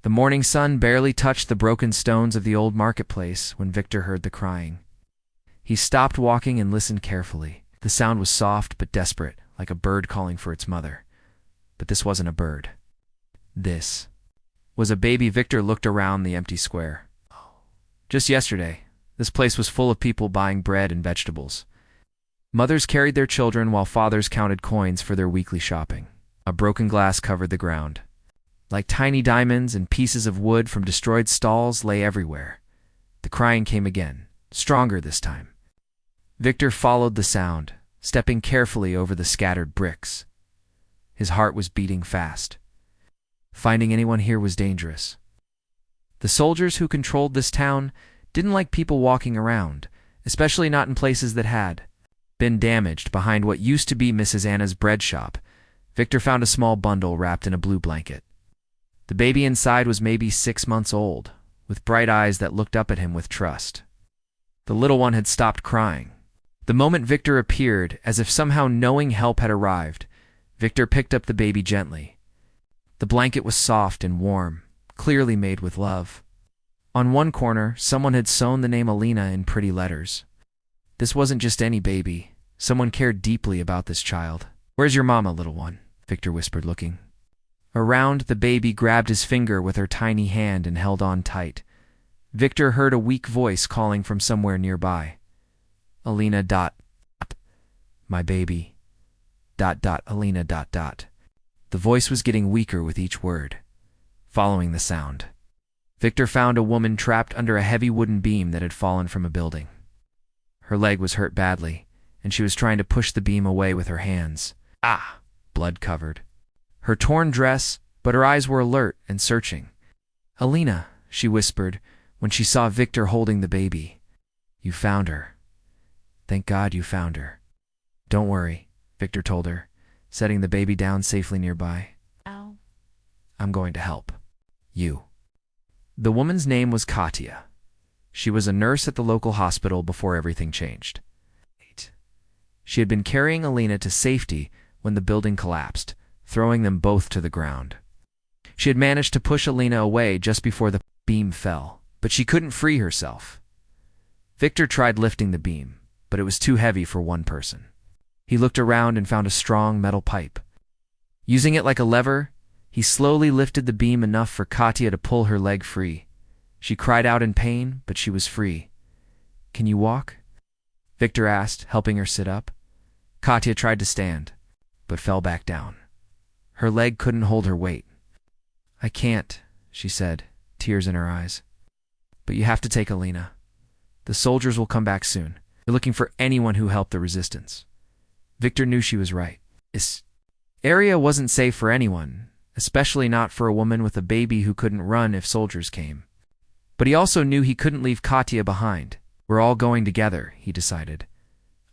The morning sun barely touched the broken stones of the old marketplace when Victor heard the crying. He stopped walking and listened carefully. The sound was soft but desperate, like a bird calling for its mother. But this wasn't a bird. This was a baby. Victor looked around the empty square. Just yesterday, this place was full of people buying bread and vegetables. Mothers carried their children while fathers counted coins for their weekly shopping. A broken glass covered the ground. Like tiny diamonds and pieces of wood from destroyed stalls lay everywhere. The crying came again, stronger this time. Victor followed the sound, stepping carefully over the scattered bricks. His heart was beating fast. Finding anyone here was dangerous. The soldiers who controlled this town didn't like people walking around, especially not in places that had been damaged. Behind what used to be Mrs. Anna's bread shop, Victor found a small bundle wrapped in a blue blanket. The baby inside was maybe 6 months old, with bright eyes that looked up at him with trust. The little one had stopped crying. The moment Victor appeared, as if somehow knowing help had arrived, Victor picked up the baby gently. The blanket was soft and warm, clearly made with love. On one corner, someone had sewn the name Alina in pretty letters. This wasn't just any baby. Someone cared deeply about this child. "Where's your mama, little one?" Victor whispered, looking around. The baby grabbed his finger with her tiny hand and held on tight. Victor heard a weak voice calling from somewhere nearby. "Alina dot, my baby, dot dot, Alina dot dot." The voice was getting weaker with each word. Following the sound, Victor found a woman trapped under a heavy wooden beam that had fallen from a building. Her leg was hurt badly, and she was trying to push the beam away with her hands. Blood-covered. Her torn dress, but her eyes were alert and searching. "Alina," she whispered when she saw Victor holding the baby. "You found her. Thank God you found her." "Don't worry," Victor told her, setting the baby down safely nearby. Ow. "I'm going to help. You." The woman's name was Katya. She was a nurse at the local hospital before everything changed. She had been carrying Alina to safety when the building collapsed, throwing them both to the ground. She had managed to push Alina away just before the beam fell, but she couldn't free herself. Victor tried lifting the beam, but it was too heavy for one person. He looked around and found a strong metal pipe. Using it like a lever, he slowly lifted the beam enough for Katya to pull her leg free. She cried out in pain, but she was free. "Can you walk?" Victor asked, helping her sit up. Katya tried to stand, but fell back down. Her leg couldn't hold her weight. "I can't," she said, tears in her eyes. "But you have to take Alina. The soldiers will come back soon. They're looking for anyone who helped the resistance." Victor knew she was right. This area wasn't safe for anyone, especially not for a woman with a baby who couldn't run if soldiers came. But he also knew he couldn't leave Katya behind. "We're all going together," he decided.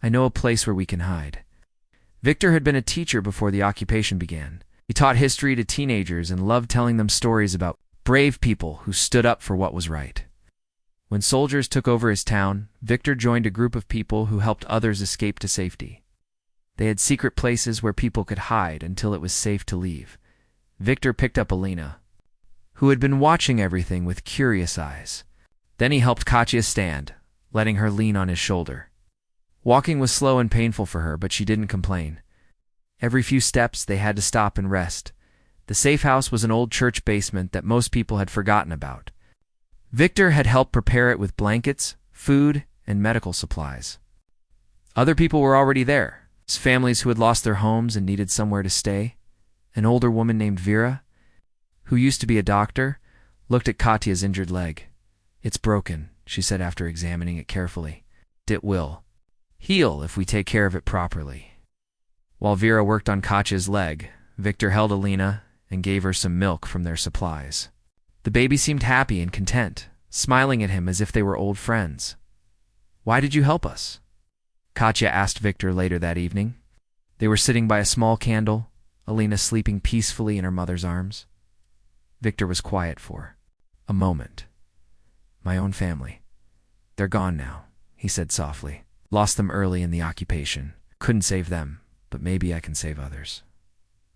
"I know a place where we can hide." Victor had been a teacher before the occupation began. He taught history to teenagers and loved telling them stories about brave people who stood up for what was right. When soldiers took over his town, Victor joined a group of people who helped others escape to safety. They had secret places where people could hide until it was safe to leave. Victor picked up Alina, who had been watching everything with curious eyes. Then he helped Katya stand, letting her lean on his shoulder. Walking was slow and painful for her, but she didn't complain. Every few steps, they had to stop and rest. The safe house was an old church basement that most people had forgotten about. Victor had helped prepare it with blankets, food, and medical supplies. Other people were already there, families who had lost their homes and needed somewhere to stay. An older woman named Vera, who used to be a doctor, looked at Katya's injured leg. "It's broken," she said after examining it carefully. "It will heal if we take care of it properly." While Vera worked on Katya's leg, Victor held Alina and gave her some milk from their supplies. The baby seemed happy and content, smiling at him as if they were old friends. "Why did you help us?" Katya asked Victor later that evening. They were sitting by a small candle, Alina sleeping peacefully in her mother's arms. Victor was quiet for a moment. "My own family. They're gone now," he said softly. "Lost them early in the occupation. Couldn't save them, but maybe I can save others."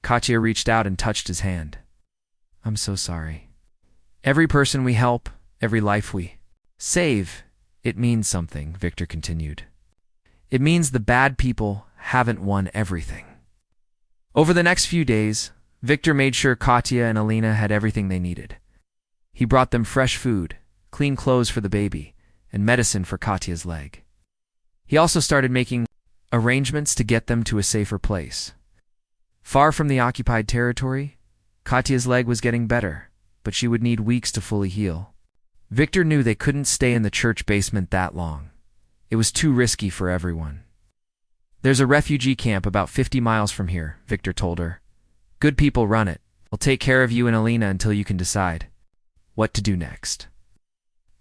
Katya reached out and touched his hand. "I'm so sorry." Every person we help, every life we save, it means something, Victor continued. It means the bad people haven't won everything. Over the next few days, Victor made sure Katya and Alina had everything they needed. He brought them fresh food, clean clothes for the baby, and medicine for Katya's leg. He also started making arrangements to get them to a safer place. Far from the occupied territory, Katya's leg was getting better, but she would need weeks to fully heal. Victor knew they couldn't stay in the church basement that long. It was too risky for everyone. There's a refugee camp about 50 miles from here, Victor told her. Good people run it. I'll take care of you and Alina until you can decide what to do next.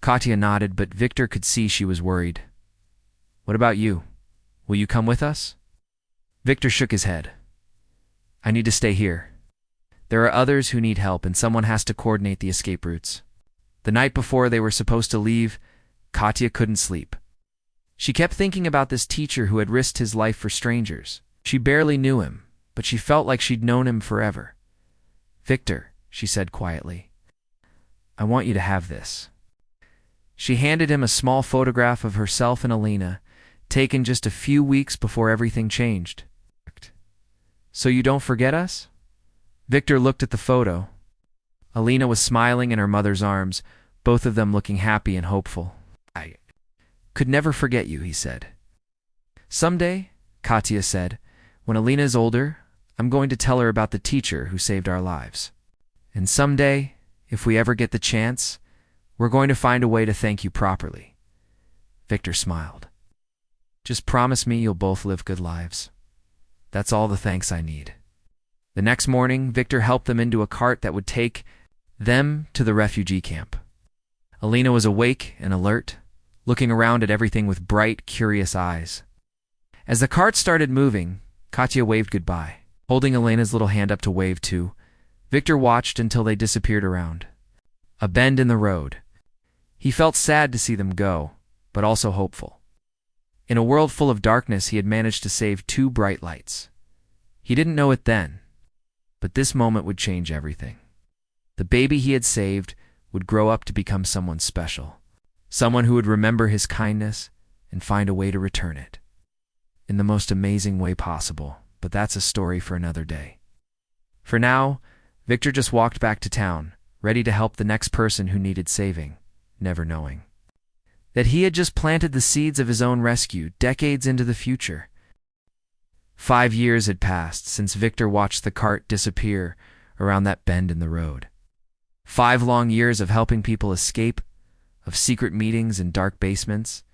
Katya nodded, but Victor could see she was worried. What about you? Will you come with us? Victor shook his head. I need to stay here. There are others who need help, and someone has to coordinate the escape routes. The night before they were supposed to leave, Katya couldn't sleep. She kept thinking about this teacher who had risked his life for strangers. She barely knew him, but she felt like she'd known him forever. Victor, she said quietly, I want you to have this. She handed him a small photograph of herself and Alina, taken just a few weeks before everything changed. So you don't forget us? Victor looked at the photo. Alina was smiling in her mother's arms, both of them looking happy and hopeful. I could never forget you, he said. Someday, Katya said, when Alina is older, I'm going to tell her about the teacher who saved our lives. And someday, if we ever get the chance, we're going to find a way to thank you properly. Victor smiled. Just promise me you'll both live good lives. That's all the thanks I need. The next morning, Victor helped them into a cart that would take them to the refugee camp. Alina was awake and alert, looking around at everything with bright, curious eyes. As the cart started moving, Katya waved goodbye. Holding Alina's little hand up to wave too, Victor watched until they disappeared around a bend in the road. He felt sad to see them go, but also hopeful. In a world full of darkness, he had managed to save two bright lights. He didn't know it then, but this moment would change everything. The baby he had saved would grow up to become someone special, someone who would remember his kindness and find a way to return it in the most amazing way possible, but that's a story for another day. For now, Victor just walked back to town, ready to help the next person who needed saving, never knowing that he had just planted the seeds of his own rescue decades into the future. 5 years had passed since Victor watched the cart disappear around that bend in the road. 5 long years of helping people escape, of secret meetings in dark basements,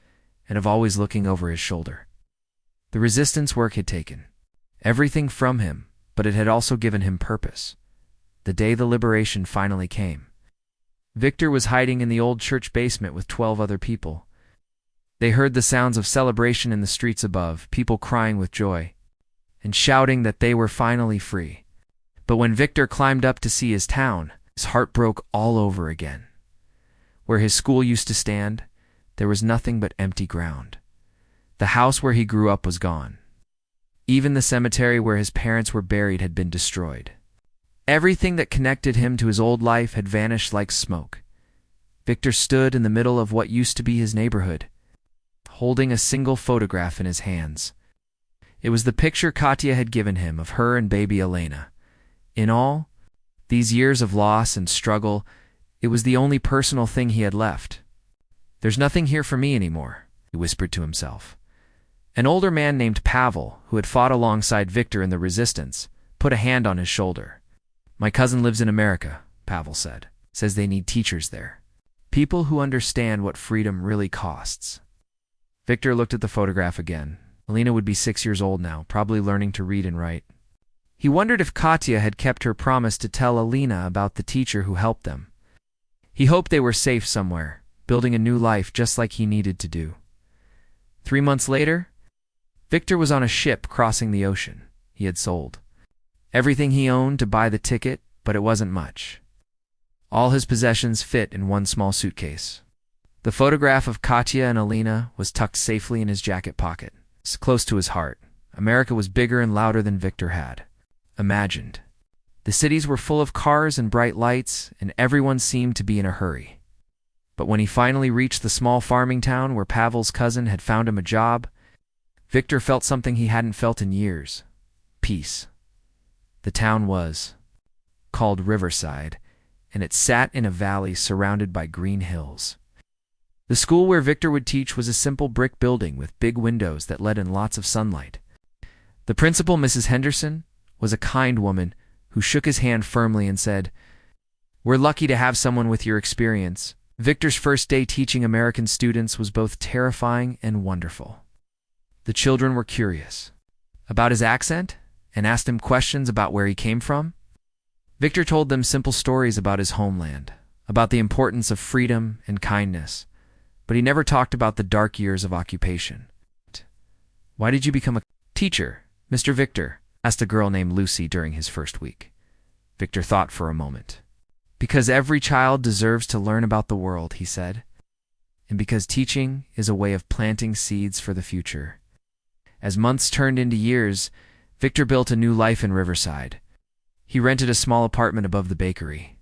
and of always looking over his shoulder. The resistance work had taken everything from him, but it had also given him purpose. The day the liberation finally came, Victor was hiding in the old church basement with 12 other people. They heard the sounds of celebration in the streets above, people crying with joy and shouting that they were finally free. But when Victor climbed up to see his town, his heart broke all over again. Where his school used to stand, there was nothing but empty ground. The house where he grew up was gone. Even the cemetery where his parents were buried had been destroyed. Everything that connected him to his old life had vanished like smoke. Victor stood in the middle of what used to be his neighborhood, holding a single photograph in his hands. It was the picture Katya had given him of her and baby Alina. In all these years of loss and struggle, it was the only personal thing he had left. There's nothing here for me anymore, he whispered to himself. An older man named Pavel, who had fought alongside Victor in the resistance, put a hand on his shoulder. My cousin lives in America, Pavel said. Says they need teachers there. People who understand what freedom really costs. Victor looked at the photograph again. Alina would be 6 years old now, probably learning to read and write. He wondered if Katya had kept her promise to tell Alina about the teacher who helped them. He hoped they were safe somewhere, building a new life just like he needed to do. 3 months later, Victor was on a ship crossing the ocean. He had sold everything he owned to buy the ticket, but it wasn't much. All his possessions fit in one small suitcase. The photograph of Katya and Alina was tucked safely in his jacket pocket, close to his heart. America was bigger and louder than Victor had imagined. The cities were full of cars and bright lights, and everyone seemed to be in a hurry. But when he finally reached the small farming town where Pavel's cousin had found him a job, Victor felt something he hadn't felt in years: peace. The town was called Riverside, and it sat in a valley surrounded by green hills. The school where Victor would teach was a simple brick building with big windows that let in lots of sunlight. The principal, Mrs. Henderson, was a kind woman who shook his hand firmly and said, "We're lucky to have someone with your experience." Victor's first day teaching American students was both terrifying and wonderful. The children were curious about his accent and asked him questions about where he came from. Victor told them simple stories about his homeland, about the importance of freedom and kindness, but he never talked about the dark years of occupation. "Why did you become a teacher, Mr. Victor?" asked a girl named Lucy during his first week. Victor thought for a moment. "Because every child deserves to learn about the world," he said, "and because teaching is a way of planting seeds for the future." As months turned into years, Victor built a new life in Riverside. He rented a small apartment above the bakery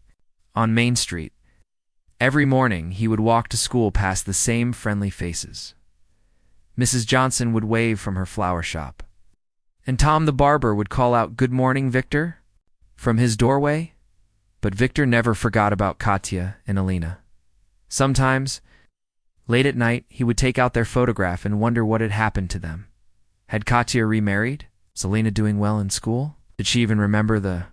on Main Street. Every morning, he would walk to school past the same friendly faces. Mrs. Johnson would wave from her flower shop, and Tom the barber would call out, "Good morning, Victor," from his doorway. But Victor never forgot about Katya and Alina. Sometimes, late at night, he would take out their photograph and wonder what had happened to them. Had Katya remarried? Was Alina doing well in school? Did she even remember the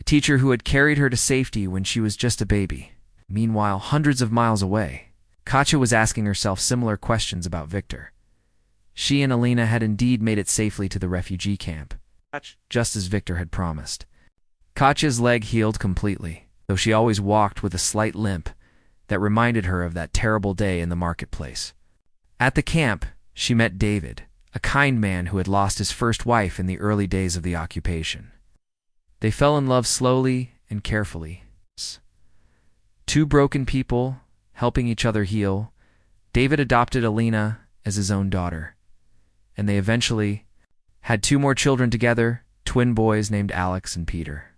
teacher who had carried her to safety when she was just a baby? Meanwhile, hundreds of miles away, Katya was asking herself similar questions about Victor. She and Alina had indeed made it safely to the refugee camp, just as Victor had promised. Katya's leg healed completely, though she always walked with a slight limp that reminded her of that terrible day in the marketplace. At the camp, she met David, a kind man who had lost his first wife in the early days of the occupation. They fell in love slowly and carefully. Two broken people helping each other heal. David adopted Alina as his own daughter, and they eventually had two more children together, twin boys named Alex and Peter.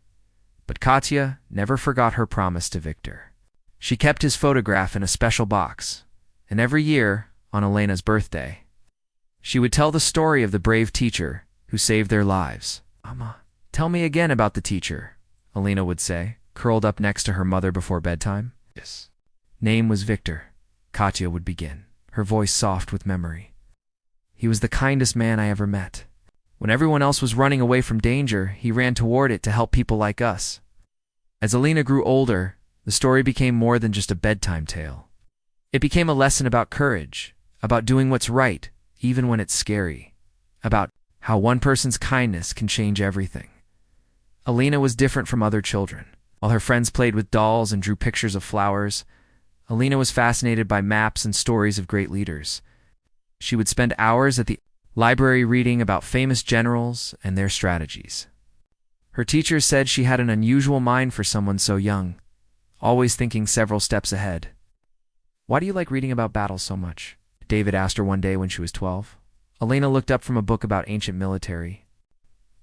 But Katya never forgot her promise to Victor. She kept his photograph in a special box, and every year, on Elena's birthday, she would tell the story of the brave teacher who saved their lives. "Mama, tell me again about the teacher," Alina would say, curled up next to her mother before bedtime. "Yes. Name was Victor," Katya would begin, her voice soft with memory. "He was the kindest man I ever met. When everyone else was running away from danger, he ran toward it to help people like us." As Alina grew older, the story became more than just a bedtime tale. It became a lesson about courage, about doing what's right, even when it's scary, about how one person's kindness can change everything. Alina was different from other children. While her friends played with dolls and drew pictures of flowers, Alina was fascinated by maps and stories of great leaders. She would spend hours at the library reading about famous generals and their strategies. Her teachers said she had an unusual mind for someone so young, always thinking several steps ahead. "Why do you like reading about battles so much?" David asked her one day when she was 12. Alina looked up from a book about ancient military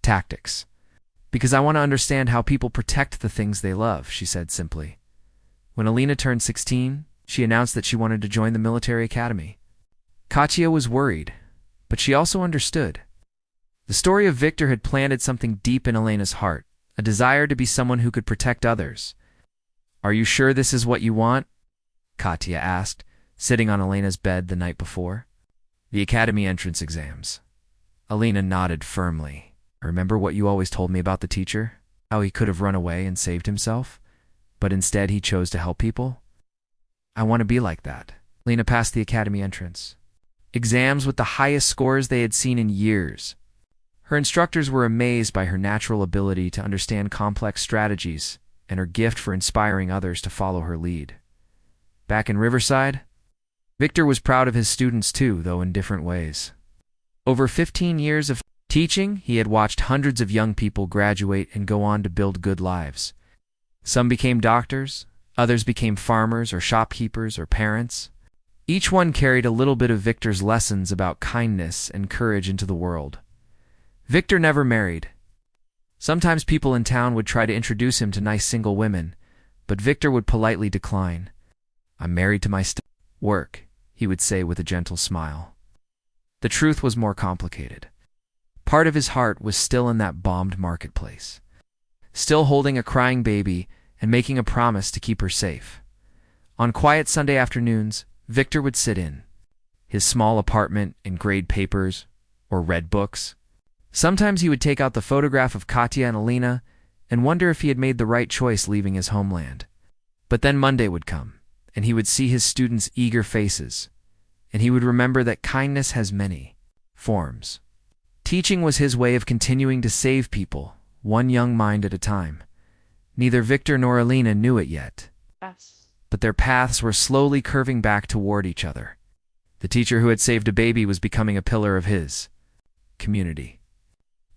tactics. "Because I want to understand how people protect the things they love," she said simply. When Alina turned 16, she announced that she wanted to join the military academy. Katya was worried, but she also understood. The story of Victor had planted something deep in Elena's heart, a desire to be someone who could protect others. "Are you sure this is what you want?" Katya asked, sitting on Elena's bed the night before. "The academy entrance exams." Alina nodded firmly. "Remember what you always told me about the teacher? How he could have run away and saved himself, but instead he chose to help people? I want to be like that." Alina passed the academy entrance exams with the highest scores they had seen in years. Her instructors were amazed by her natural ability to understand complex strategies and her gift for inspiring others to follow her lead. Back in Riverside, Victor was proud of his students too, though in different ways. Over 15 years of teaching, he had watched hundreds of young people graduate and go on to build good lives. Some became doctors, others became farmers or shopkeepers or parents. Each one carried a little bit of Victor's lessons about kindness and courage into the world. Victor never married. Sometimes people in town would try to introduce him to nice single women, but Victor would politely decline. "I'm married to my work," he would say with a gentle smile. The truth was more complicated. Part of his heart was still in that bombed marketplace, still holding a crying baby and making a promise to keep her safe. On quiet Sunday afternoons, Victor would sit in his small apartment and grade papers or read books. Sometimes he would take out the photograph of Katya and Alina and wonder if he had made the right choice leaving his homeland. But then Monday would come, and he would see his students' eager faces, and he would remember that kindness has many forms. Teaching was his way of continuing to save people, one young mind at a time. Neither Victor nor Alina knew it yet, but their paths were slowly curving back toward each other. The teacher who had saved a baby was becoming a pillar of his community.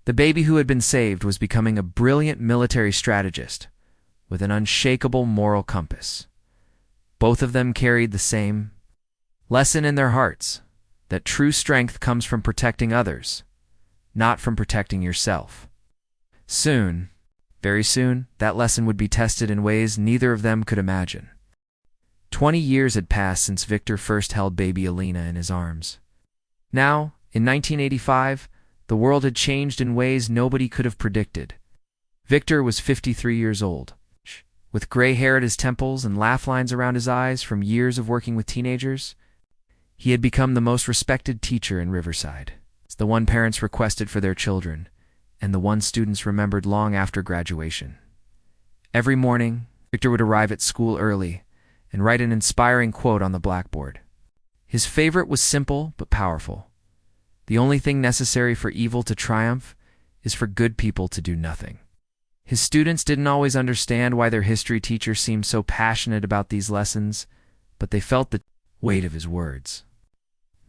The baby who had been saved was becoming a brilliant military strategist with an unshakable moral compass. Both of them carried the same lesson in their hearts, that true strength comes from protecting others, not from protecting yourself. Soon, very soon, that lesson would be tested in ways neither of them could imagine. 20 years had passed since Victor first held baby Alina in his arms. Now, in 1985, the world had changed in ways nobody could have predicted. Victor was 53 years old, with gray hair at his temples and laugh lines around his eyes from years of working with teenagers. He had become the most respected teacher in Riverside. It's the one parents requested for their children, and the one students remembered long after graduation. Every morning, Victor would arrive at school early and write an inspiring quote on the blackboard. His favorite was simple but powerful. The only thing necessary for evil to triumph is for good people to do nothing. His students didn't always understand why their history teacher seemed so passionate about these lessons, but they felt the weight of his words.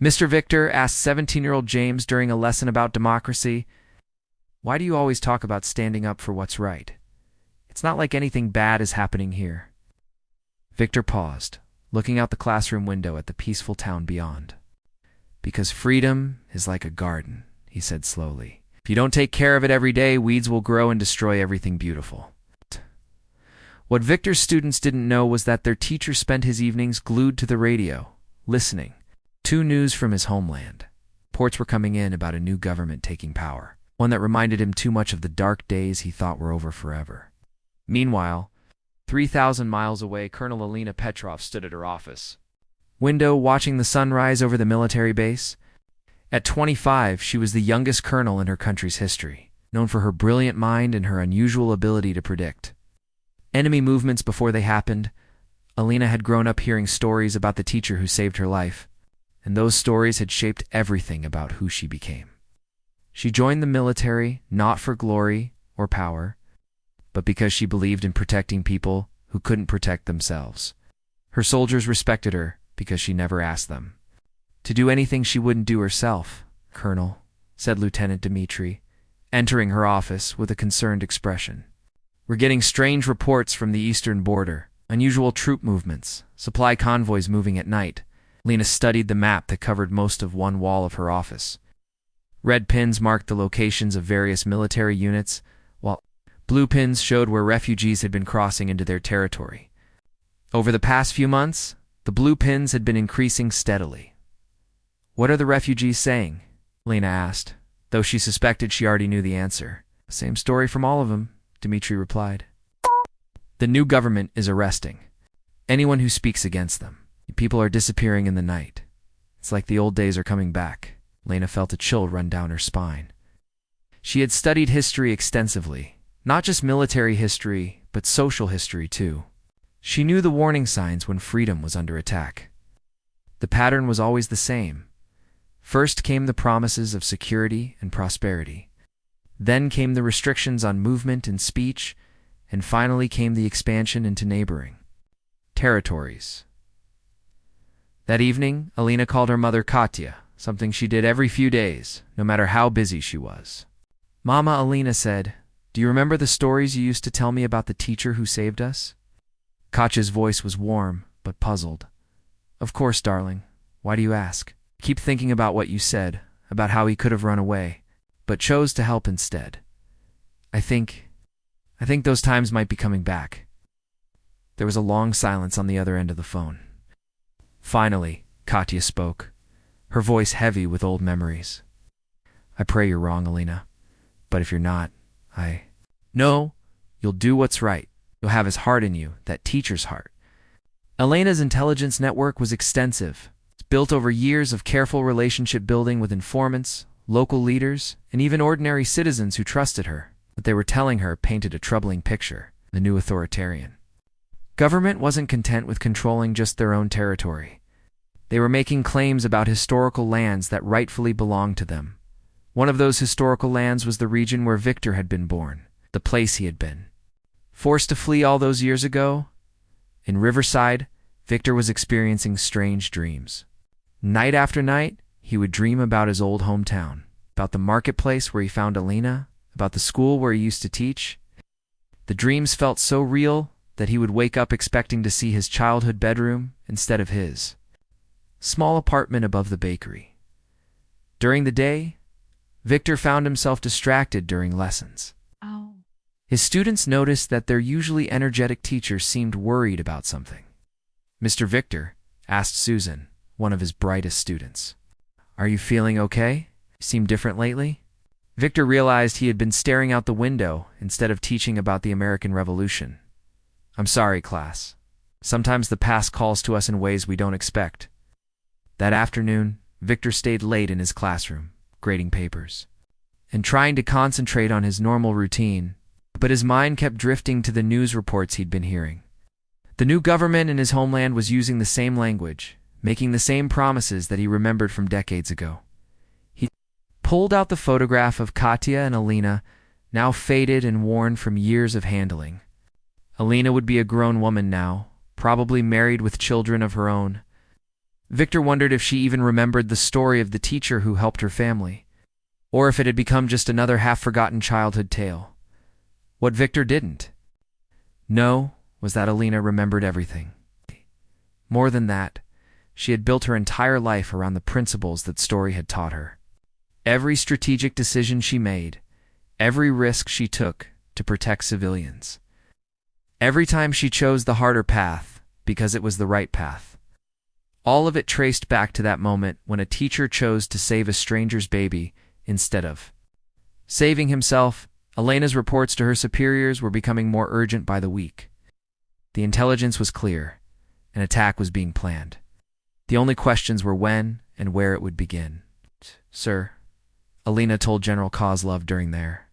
"Mr. Victor," asked 17-year-old James during a lesson about democracy, "why do you always talk about standing up for what's right? It's not like anything bad is happening here." Victor paused, looking out the classroom window at the peaceful town beyond. "Because freedom is like a garden," he said slowly. "If you don't take care of it every day, weeds will grow and destroy everything beautiful." What Victor's students didn't know was that their teacher spent his evenings glued to the radio, listening to news from his homeland. Reports were coming in about a new government taking power, one that reminded him too much of the dark days he thought were over forever. Meanwhile, 3,000 miles away, Colonel Alina Petrov stood at her office window watching the sunrise over the military base. At 25, she was the youngest colonel in her country's history, known for her brilliant mind and her unusual ability to predict enemy movements before they happened. Alina had grown up hearing stories about the teacher who saved her life, and those stories had shaped everything about who she became. She joined the military not for glory or power, but because she believed in protecting people who couldn't protect themselves. Her soldiers respected her because she never asked them to do anything she wouldn't do herself. "Colonel," said Lieutenant Dmitri, entering her office with a concerned expression, "we're getting strange reports from the eastern border, unusual troop movements, supply convoys moving at night." Lena studied the map that covered most of one wall of her office. Red pins marked the locations of various military units, while blue pins showed where refugees had been crossing into their territory. Over the past few months, the blue pins had been increasing steadily. "What are the refugees saying?" Lena asked, though she suspected she already knew the answer. "Same story from all of them," Dmitri replied. "The new government is arresting anyone who speaks against them. People are disappearing in the night. It's like the old days are coming back." Lena felt a chill run down her spine. She had studied history extensively, not just military history, but social history too. She knew the warning signs when freedom was under attack. The pattern was always the same. First came the promises of security and prosperity. Then came the restrictions on movement and speech, and finally came the expansion into neighboring territories. That evening, Alina called her mother Katya, something she did every few days, no matter how busy she was. "Mama," Alina said, "do you remember the stories you used to tell me about the teacher who saved us?" Katya's voice was warm, but puzzled. "Of course, darling. Why do you ask?" "I keep thinking about what you said, about how he could have run away, but chose to help instead." I think those times might be coming back. There was a long silence on the other end of the phone. Finally, Katya spoke, her voice heavy with old memories. I pray you're wrong, Alina. But if you're not, No, you'll do what's right. You'll have his heart in you, that teacher's heart. Elena's intelligence network was extensive. It's built over years of careful relationship building with informants, local leaders, and even ordinary citizens who trusted her. What they were telling her painted a troubling picture, the new authoritarian. Government wasn't content with controlling just their own territory. They were making claims about historical lands that rightfully belonged to them. One of those historical lands was the region where Victor had been born, the place he had been. Forced to flee all those years ago, in Riverside, Victor was experiencing strange dreams. Night after night, he would dream about his old hometown, about the marketplace where he found Alina, about the school where he used to teach. The dreams felt so real that he would wake up expecting to see his childhood bedroom instead of his small apartment above the bakery. During the day, Victor found himself distracted during lessons. His students noticed that their usually energetic teacher seemed worried about something. "Mr. Victor," asked Susan, one of his brightest students, "are you feeling okay? You seem different lately?" Victor realized he had been staring out the window instead of teaching about the American Revolution. "I'm sorry, class. Sometimes the past calls to us in ways we don't expect." That afternoon, Victor stayed late in his classroom, grading papers, and trying to concentrate on his normal routine, but his mind kept drifting to the news reports he'd been hearing. The new government in his homeland was using the same language, making the same promises that he remembered from decades ago. He pulled out the photograph of Katya and Alina, now faded and worn from years of handling. Alina would be a grown woman now, probably married with children of her own. Victor wondered if she even remembered the story of the teacher who helped her family, or if it had become just another half-forgotten childhood tale. What Victor didn't know was that Alina remembered everything. More than that, she had built her entire life around the principles that Story had taught her. Every strategic decision she made, every risk she took to protect civilians. Every time she chose the harder path because it was the right path. All of it traced back to that moment when a teacher chose to save a stranger's baby instead of saving himself. Elena's reports to her superiors were becoming more urgent by the week. The intelligence was clear. An attack was being planned. The only questions were when and where it would begin. "Sir," Alina told General Kozlov during their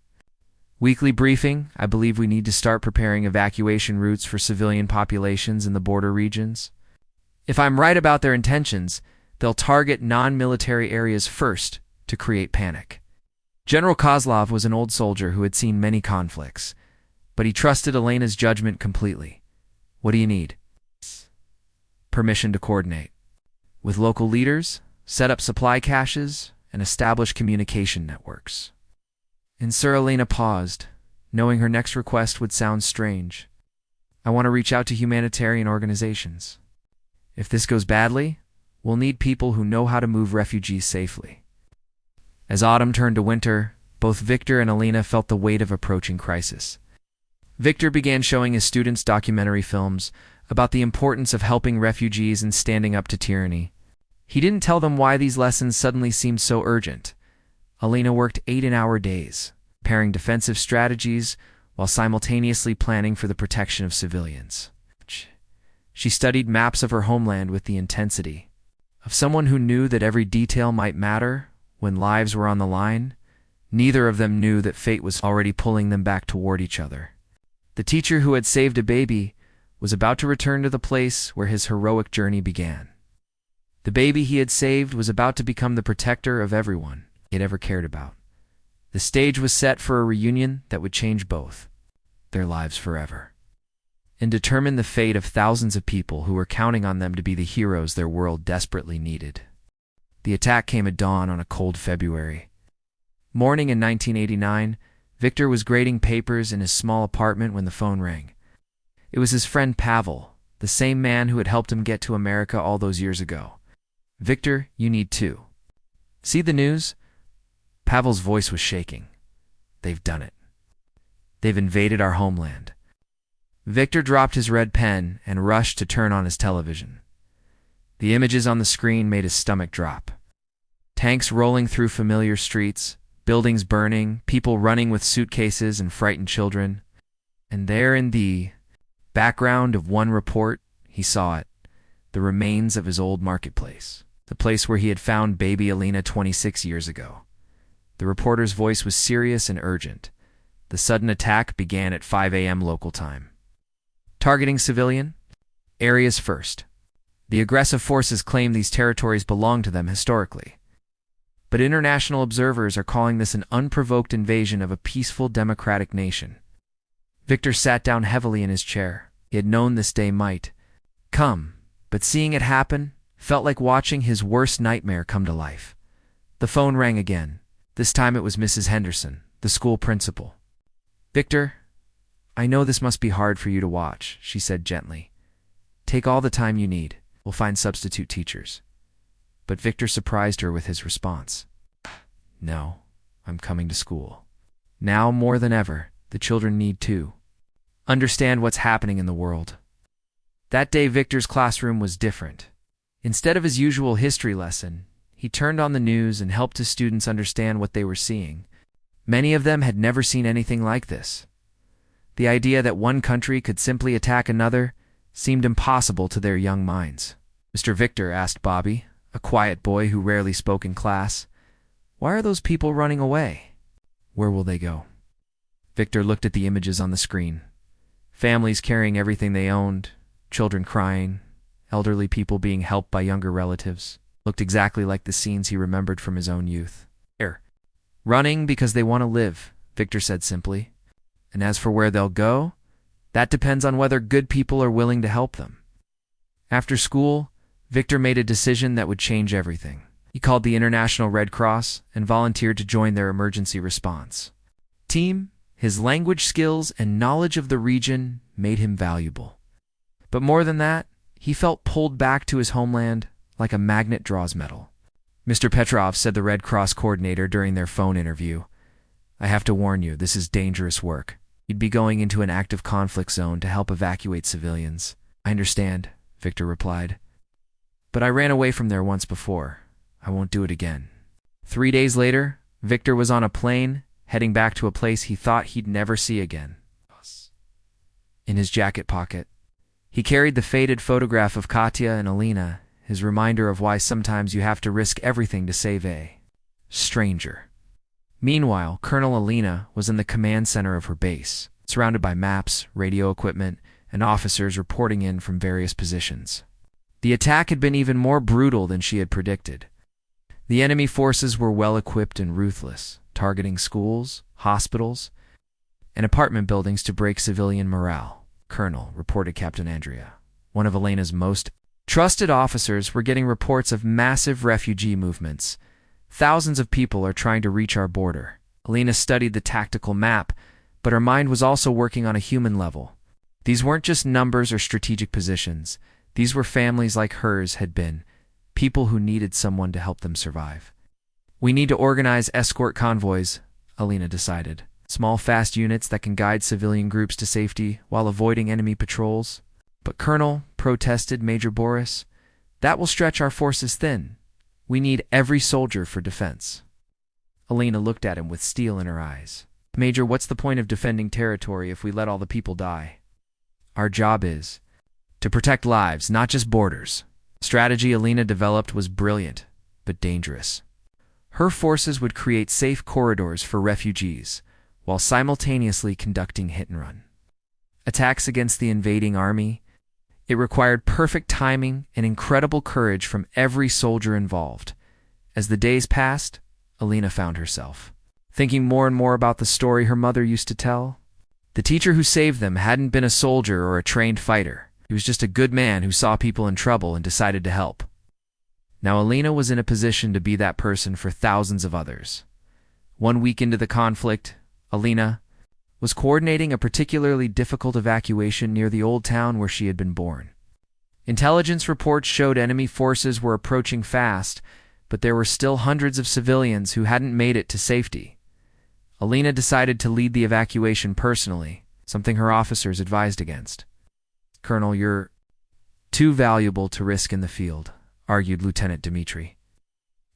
weekly briefing, "I believe we need to start preparing evacuation routes for civilian populations in the border regions. If I'm right about their intentions, they'll target non-military areas first to create panic." General Kozlov was an old soldier who had seen many conflicts, but he trusted Elena's judgment completely. "What do you need?" "Permission to coordinate with local leaders, set up supply caches, and establish communication networks." And Sir Elena paused, knowing her next request would sound strange. "I want to reach out to humanitarian organizations. If this goes badly, we'll need people who know how to move refugees safely." As autumn turned to winter, both Victor and Alina felt the weight of approaching crisis. Victor began showing his students documentary films about the importance of helping refugees and standing up to tyranny. He didn't tell them why these lessons suddenly seemed so urgent. Alina worked 8-hour days, preparing defensive strategies while simultaneously planning for the protection of civilians. She studied maps of her homeland with the intensity of someone who knew that every detail might matter when lives were on the line. Neither of them knew that fate was already pulling them back toward each other. The teacher who had saved a baby was about to return to the place where his heroic journey began. The baby he had saved was about to become the protector of everyone he had ever cared about. The stage was set for a reunion that would change both their lives forever and determine the fate of thousands of people who were counting on them to be the heroes their world desperately needed. The attack came at dawn on a cold February morning in 1989. Victor was grading papers in his small apartment when the phone rang. It was his friend Pavel, the same man who had helped him get to America all those years ago. "Victor, you need to see the news." Pavel's voice was shaking. "They've done it." They've invaded our homeland. Victor dropped his red pen and rushed to turn on his television. The images on the screen made his stomach drop. Tanks rolling through familiar streets, buildings burning, people running with suitcases and frightened children. And there in the background of one report, he saw it, the remains of his old marketplace, the place where he had found baby Alina 26 years ago. The reporter's voice was serious and urgent. The sudden attack began at 5 a.m. local time. Targeting civilian areas first. The aggressive forces claim these territories belong to them historically. But international observers are calling this an unprovoked invasion of a peaceful democratic nation. Victor sat down heavily in his chair. He had known this day might come, but seeing it happen felt like watching his worst nightmare come to life. The phone rang again. This time it was Mrs. Henderson, the school principal. "Victor, I know this must be hard for you to watch," she said gently. "Take all the time you need. We'll find substitute teachers." But Victor surprised her with his response. "No, I'm coming to school. Now more than ever, the children need to understand what's happening in the world." That day, Victor's classroom was different. Instead of his usual history lesson, he turned on the news and helped his students understand what they were seeing. Many of them had never seen anything like this. The idea that one country could simply attack another seemed impossible to their young minds. "Mr. Victor," asked Bobby, a quiet boy who rarely spoke in class, "why are those people running away? Where will they go?" Victor looked at the images on the screen. Families carrying everything they owned, children crying, elderly people being helped by younger relatives. Looked exactly like the scenes he remembered from his own youth. "They're running because they want to live," Victor said simply. "And as for where they'll go, that depends on whether good people are willing to help them." After school, Victor made a decision that would change everything. He called the International Red Cross and volunteered to join their emergency response team. His language skills and knowledge of the region made him valuable. But more than that, he felt pulled back to his homeland like a magnet draws metal. "Mr. Petrov," said the Red Cross coordinator during their phone interview, "I have to warn you, this is dangerous work. You'd be going into an active conflict zone to help evacuate civilians." "I understand," Victor replied. "But I ran away from there once before. I won't do it again." 3 days later, Victor was on a plane, heading back to a place he thought he'd never see again. In his jacket pocket, he carried the faded photograph of Katya and Alina, his reminder of why sometimes you have to risk everything to save a stranger. Meanwhile, Colonel Alina was in the command center of her base, surrounded by maps, radio equipment, and officers reporting in from various positions. The attack had been even more brutal than she had predicted. The enemy forces were well-equipped and ruthless, targeting schools, hospitals, and apartment buildings to break civilian morale. "Colonel," reported Captain Andrea, one of Elena's most trusted officers, "were getting reports of massive refugee movements. Thousands of people are trying to reach our border." Alina studied the tactical map, but her mind was also working on a human level. These weren't just numbers or strategic positions. These were families like hers had been, people who needed someone to help them survive. "We need to organize escort convoys," Alina decided. "Small, fast units that can guide civilian groups to safety while avoiding enemy patrols." "But Colonel," protested Major Boris, "that will stretch our forces thin. We need every soldier for defense." Alina looked at him with steel in her eyes. "Major, what's the point of defending territory if we let all the people die? Our job is to protect lives, not just borders." The strategy Alina developed was brilliant, but dangerous. Her forces would create safe corridors for refugees, while simultaneously conducting hit-and-run attacks against the invading army. It required perfect timing and incredible courage from every soldier involved. As the days passed, Alina found herself thinking more and more about the story her mother used to tell. The teacher who saved them hadn't been a soldier or a trained fighter. He was just a good man who saw people in trouble and decided to help. Now Alina was in a position to be that person for thousands of others. 1 week into the conflict, Alina was coordinating a particularly difficult evacuation near the old town where she had been born. Intelligence reports showed enemy forces were approaching fast, but there were still hundreds of civilians who hadn't made it to safety. Alina decided to lead the evacuation personally, something her officers advised against. "Colonel, you're too valuable to risk in the field," argued Lieutenant Dmitri.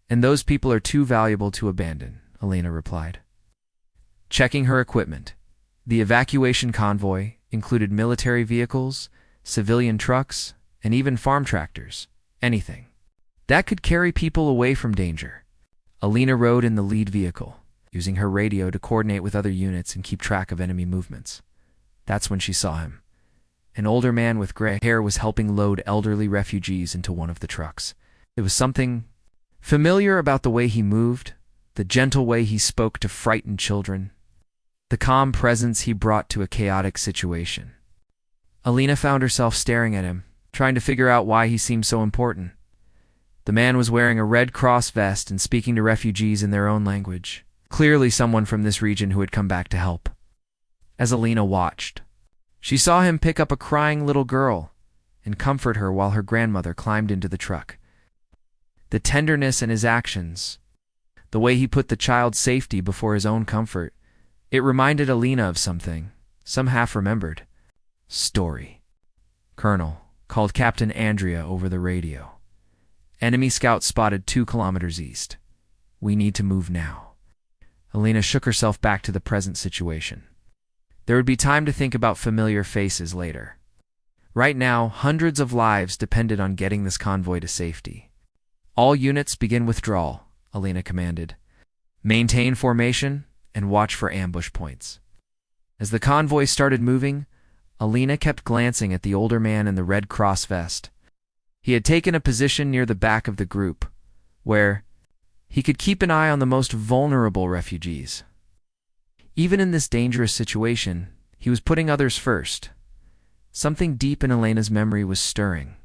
"And those people are too valuable to abandon," Alina replied. Checking her equipment, the evacuation convoy included military vehicles, civilian trucks, and even farm tractors, anything that could carry people away from danger. Alina rode in the lead vehicle, using her radio to coordinate with other units and keep track of enemy movements. That's when she saw him. An older man with gray hair was helping load elderly refugees into one of the trucks. There was something familiar about the way he moved, the gentle way he spoke to frightened children, the calm presence he brought to a chaotic situation. Alina found herself staring at him, trying to figure out why he seemed so important. The man was wearing a Red Cross vest and speaking to refugees in their own language, clearly someone from this region who had come back to help. As Alina watched, she saw him pick up a crying little girl and comfort her while her grandmother climbed into the truck. The tenderness in his actions, the way he put the child's safety before his own comfort, it reminded Alina of something, some half-remembered story. "Colonel," called Captain Andrea over the radio. "Enemy scouts spotted 2 kilometers east. We need to move now." Alina shook herself back to the present situation. There would be time to think about familiar faces later. Right now, hundreds of lives depended on getting this convoy to safety. "All units begin withdrawal," Alina commanded. "Maintain formation and watch for ambush points." As the convoy started moving, Alina kept glancing at the older man in the Red Cross vest. He had taken a position near the back of the group, where he could keep an eye on the most vulnerable refugees. Even in this dangerous situation, he was putting others first. Something deep in Elena's memory was stirring.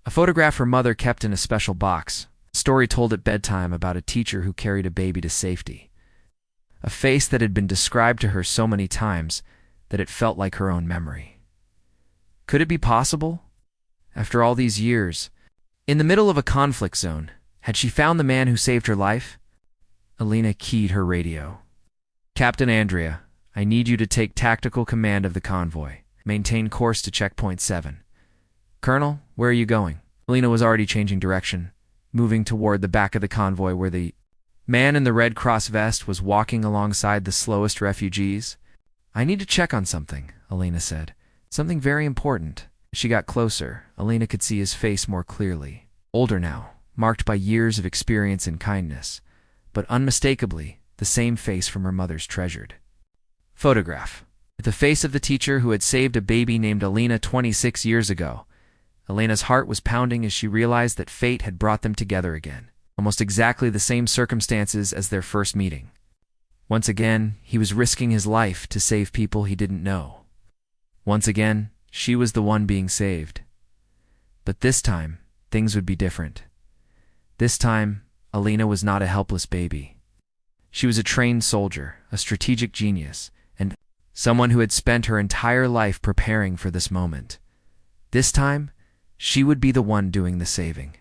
A photograph her mother kept in a special box, a story told at bedtime about a teacher who carried a baby to safety. A face that had been described to her so many times that it felt like her own memory. Could it be possible? After all these years, in the middle of a conflict zone, had she found the man who saved her life? Alina keyed her radio. "Captain Andrea, I need you to take tactical command of the convoy. Maintain course to checkpoint 7. "Colonel, where are you going?" Alina was already changing direction, moving toward the back of the convoy where the man in the Red Cross vest was walking alongside the slowest refugees. "I need to check on something," Alina said. "Something very important." As she got closer, Alina could see his face more clearly. Older now, marked by years of experience and kindness, but unmistakably the same face from her mother's treasured photograph. The face of the teacher who had saved a baby named Alina 26 years ago. Alina's heart was pounding as she realized that fate had brought them together again, almost exactly the same circumstances as their first meeting. Once again, he was risking his life to save people he didn't know. Once again, she was the one being saved. But this time, things would be different. This time, Alina was not a helpless baby. She was a trained soldier, a strategic genius, and someone who had spent her entire life preparing for this moment. This time, she would be the one doing the saving.